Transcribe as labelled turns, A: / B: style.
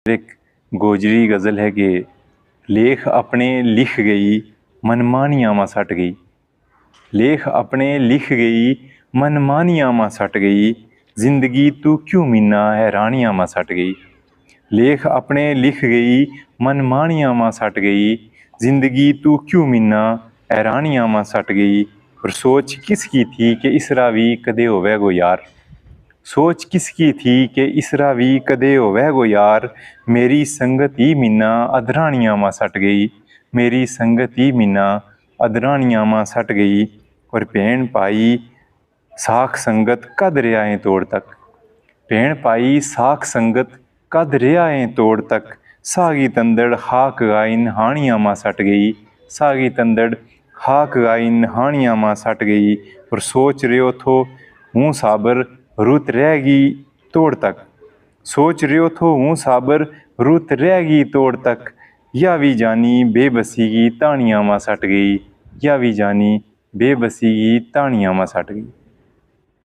A: एक गोजरी गज़ल है कि लेख अपने लिख गई मनमानियाँ माँ सट गई। लेख अपने लिख गई मनमानियाँ माँ सट गई, जिंदगी तू क्यों मीना हैरानियाँ माँ सट गई। लेख अपने लिख गई मनमानियाँ माँ सट गई, जिंदगी तू क्यों मीना हैरानियाँ माँ सट गई। और सोच किसकी थी कि इसरा भी कदे होवे गो यार। सोच किसकी थी कि इसरा भी कदे होवे गो यार। मेरी संगत ही मीना अधरानियाँ माँ सट गई। मेरी संगत ही मीना अधरानियाँ माँ सट गई। और भेण पाई साख संगत कद रियाएं तोड़ तक। भेण पाई साख संगत कद रियाएं तोड़ तक, सागी तंदड़ हाक गाइन हानियाँ माँ सट गई। सागी तंदड़ हाक गाइन हानियाँ माँ सट गई। और सोच रहे थो हूँ साबर रुत रहेगी तोड़ तक। सोच रहे थो हूँ साबर रुत रहेगी तोड़ तक, या भी जानी बेबसी की तानियाँ माँ सट गई। या भी जानी बेबसी की तानियाँ माँ सट गई।